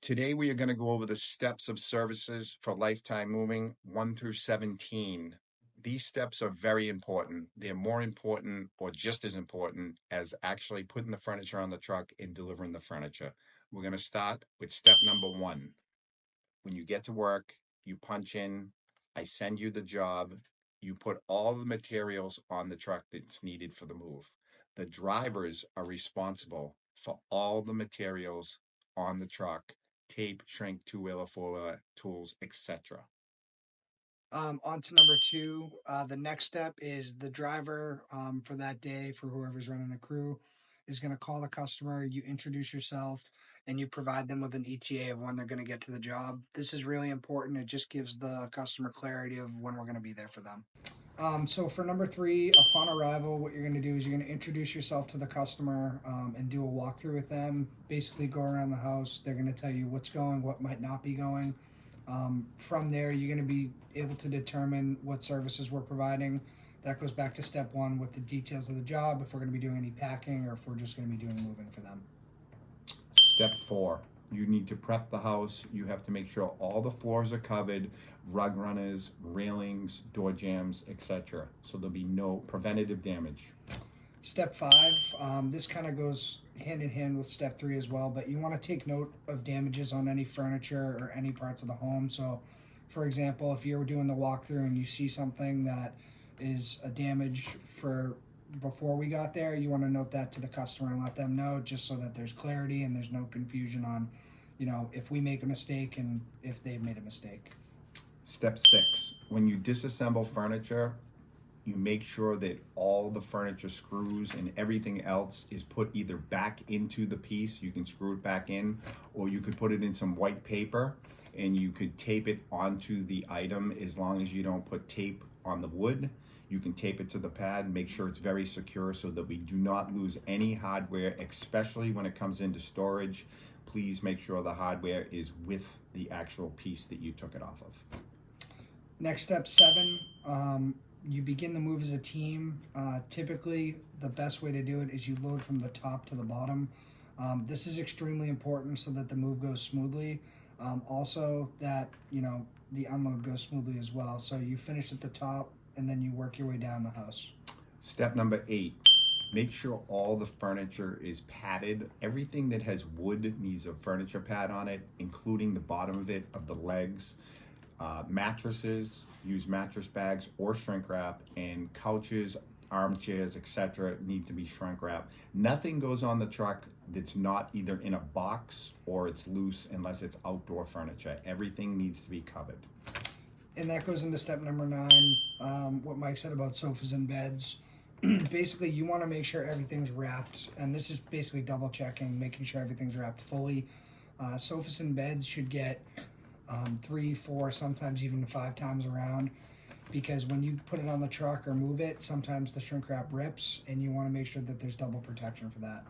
Today, we are going to go over the steps of services for lifetime moving 1 through 17. These steps are very important. They're more important or just as important as actually putting the furniture on the truck and delivering the furniture. We're going to start with step number 1. When you get to work, you punch in, I send you the job, you put all the materials on the truck that's needed for the move. The drivers are responsible for all the materials on the truck: tape, shrink, two-wheeler, four-wheeler, tools, etc. On to number two. The next step is the driver for that day, for whoever's running the crew, is going to call the customer. You introduce yourself and you provide them with an ETA of when they're going to get to the job. This is really important. It just gives the customer clarity of when we're going to be there for them. So for number three, upon arrival, what you're going to do is you're going to introduce yourself to the customer and do a walkthrough with them. Basically, go around the house. They're going to tell you what's going, what might not be going. From there, you're going to be able to determine what services we're providing. That goes back to step one with the details of the job, if we're going to be doing any packing or if we're just going to be doing moving for them. Step 4, you need to prep the house. You have to make sure all the floors are covered, rug runners, railings, door jambs, etc. So there'll be no preventative damage. Step five, this kind of goes hand in hand with step three as well, but you want to take note of damages on any furniture or any parts of the home. So, for example, if you're doing the walkthrough and you see something that is a damage for before we got there, you want to note that to the customer and let them know, just so that there's clarity and there's no confusion on, if we make a mistake and if they've made a mistake. Step 6, when you disassemble furniture, you make sure that all the furniture screws and everything else is put either back into the piece. You can screw it back in, or you could put it in some white paper and you could tape it onto the item. As long as you don't put tape on the wood, you can tape it to the pad. Make sure it's very secure so that we do not lose any hardware, especially when it comes into storage. Please make sure the hardware is with the actual piece that you took it off of. Next step seven, you begin the move as a team. Typically, the best way to do it is you load from the top to the bottom. This is extremely important so that the move goes smoothly. Also, that the unload goes smoothly as well. So you finish at the top and then you work your way down the house. Step number 8, make sure all the furniture is padded. Everything that has wood needs a furniture pad on it, including the bottom of it, of the legs. Mattresses, use mattress bags or shrink wrap, and couches, armchairs, etc. need to be shrink wrap. Nothing goes on the truck that's not either in a box or it's loose unless it's outdoor furniture. Everything needs to be covered. And that goes into step number 9, what Mike said about sofas and beds. Basically, you want to make sure everything's wrapped, and this is basically double checking, making sure everything's wrapped fully. Sofas and beds should get 3, 4, sometimes even 5 times around, because when you put it on the truck or move it, sometimes the shrink wrap rips, and you want to make sure that there's double protection for that.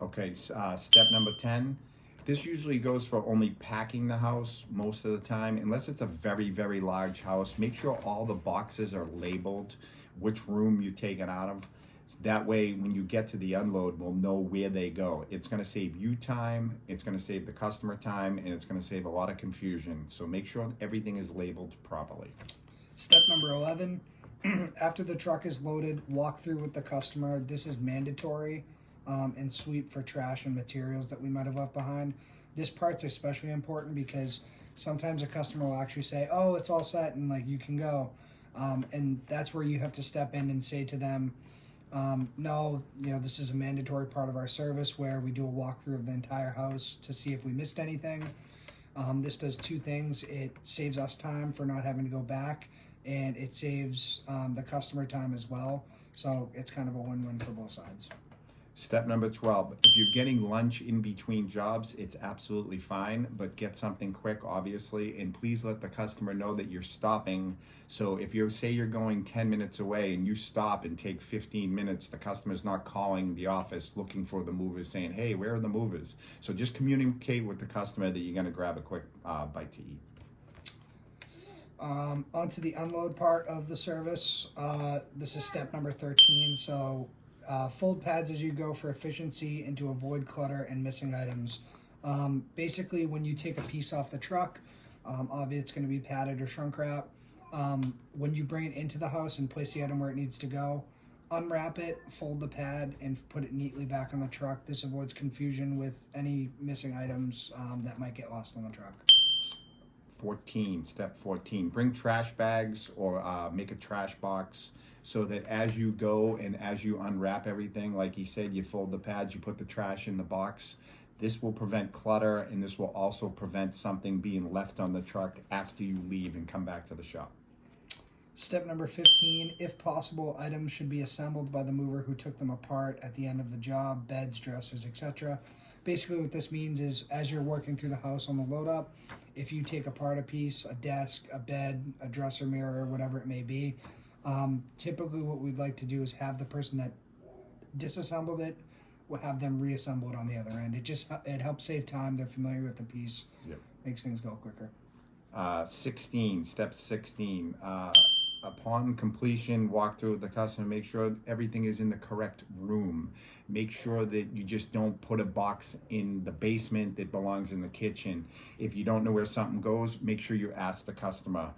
Okay, step number 10. This usually goes for only packing the house most of the time, unless it's a very, very large house. Make sure all the boxes are labeled, which room you take it out of. So that way, when you get to the unload, we'll know where they go. It's going to save you time, it's going to save the customer time, and it's going to save a lot of confusion. So make sure everything is labeled properly. Step number 11, after the truck is loaded, walk through with the customer. This is mandatory, and sweep for trash and materials that we might have left behind. This part's especially important because sometimes a customer will actually say, "Oh, it's all set," and you can go. And that's where you have to step in and say to them, no, this is a mandatory part of our service where we do a walkthrough of the entire house to see if we missed anything. This does 2 things. It saves us time for not having to go back, and it saves the customer time as well. So it's kind of a win-win for both sides. Step number 12, if you're getting lunch in between jobs, it's absolutely fine, but get something quick, obviously, and please let the customer know that you're stopping. So if you say you're going 10 minutes away and you stop and take 15 minutes, the customer's not calling the office looking for the movers saying, "Hey, where are the movers?" So just communicate with the customer that you're going to grab a quick bite to eat. Onto the unload part of the service. This is step number 13. So fold pads as you go for efficiency and to avoid clutter and missing items. Basically, when you take a piece off the truck, obviously it's going to be padded or shrunk wrap. When you bring it into the house and place the item where it needs to go, unwrap it, fold the pad, and put it neatly back on the truck. This avoids confusion with any missing items that might get lost on the truck. 14, step 14, bring trash bags or make a trash box so that as you go and as you unwrap everything, like he said, you fold the pads, you put the trash in the box. This will prevent clutter, and this will also prevent something being left on the truck after you leave and come back to the shop. Step number 15, if possible, items should be assembled by the mover who took them apart at the end of the job, beds, dressers, etc. Basically what this means is as you're working through the house on the load up, if you take apart a piece, a desk, a bed, a dresser mirror, whatever it may be, typically what we'd like to do is have the person that disassembled it, we'll have them reassemble it on the other end. It helps save time. They're familiar with the piece. Yep. Makes things go quicker. 16, step 16, upon completion, walk through with the customer, make sure everything is in the correct room. Make sure that you just don't put a box in the basement that belongs in the kitchen. If you don't know where something goes, make sure you ask the customer.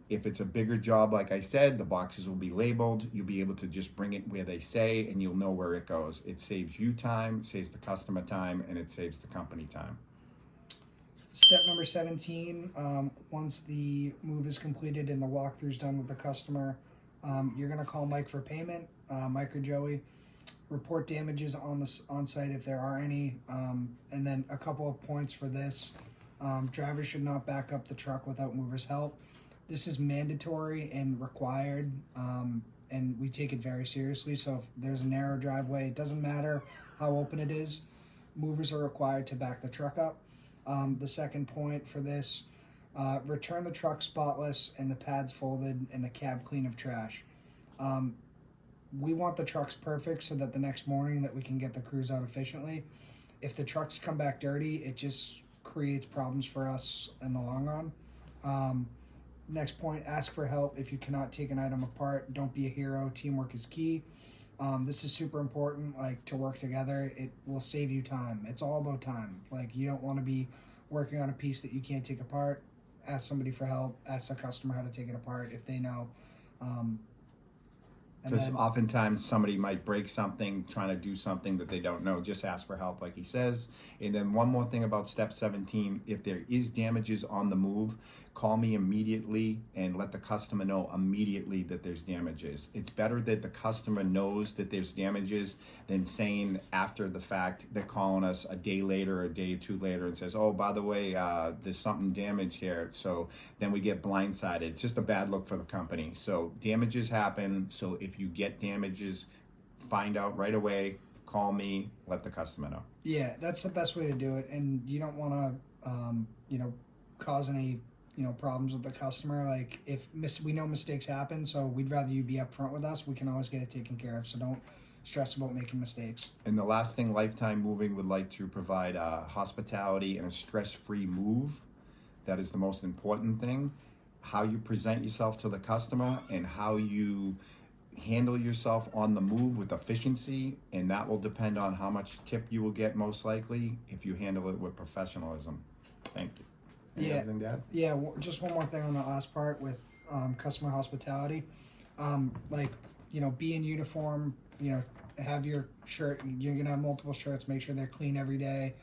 If it's a bigger job, like I said, the boxes will be labeled. You'll be able to just bring it where they say, and you'll know where it goes. It saves you time, saves the customer time, and it saves the company time. Step number 17, once the move is completed and the walkthrough's done with the customer, you're going to call Mike for payment, Mike or Joey. Report damages on site if there are any, and then a couple of points for this. Drivers should not back up the truck without mover's help. This is mandatory and required, and we take it very seriously. So if there's a narrow driveway, it doesn't matter how open it is, movers are required to back the truck up. The second point for this, return the truck spotless and the pads folded and the cab clean of trash. We want the trucks perfect so that the next morning that we can get the crews out efficiently. If the trucks come back dirty, it just creates problems for us in the long run. Next point, ask for help if you cannot take an item apart. Don't be a hero. Teamwork is key. This is super important, like to work together. It will save you time. It's all about time. Like you don't want to be working on a piece that you can't take apart. Ask somebody for help. Ask the customer how to take it apart if they know. Because oftentimes somebody might break something trying to do something that they don't know. Just ask for help, like he says. And then one more thing about step 17, if there is damages on the move, call me immediately and let the customer know immediately that there's damages. It's better that the customer knows that there's damages than saying after the fact, they're calling us a day later or a day or two later and says, oh, by the way, there's something damaged here. So then we get blindsided. It's just a bad look for the company. So damages happen. So if you get damages, find out right away, call me, let the customer know. Yeah, that's the best way to do it. And you don't want to, cause any problems with the customer. Like if we know mistakes happen, so we'd rather you be upfront with us. We can always get it taken care of, so don't stress about making mistakes. And the last thing, Lifetime Moving would like to provide hospitality and a stress-free move. That is the most important thing. How you present yourself to the customer and how you handle yourself on the move with efficiency, and that will depend on how much tip you will get, most likely, if you handle it with professionalism. Thank you. Anything to add? Yeah, just one more thing on the last part with customer hospitality. Be in uniform, have your shirt, you're going to have multiple shirts, make sure they're clean every day.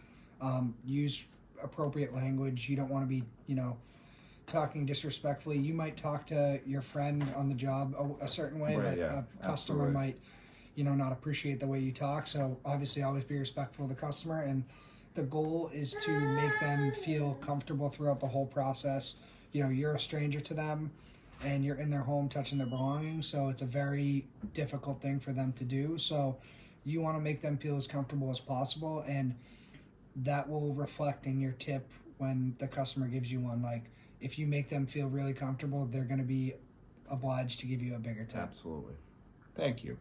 Use appropriate language. You don't want to be, talking disrespectfully. You might talk to your friend on the job a certain way, Right, but yeah, a customer absolutely. might, not appreciate the way you talk. So obviously always be respectful of the customer, and the goal is to make them feel comfortable throughout the whole process. You're a stranger to them and you're in their home touching their belongings, so it's a very difficult thing for them to do. So you want to make them feel as comfortable as possible, and that will reflect in your tip when the customer gives you one. Like if you make them feel really comfortable, they're going to be obliged to give you a bigger tip. Absolutely. Thank you.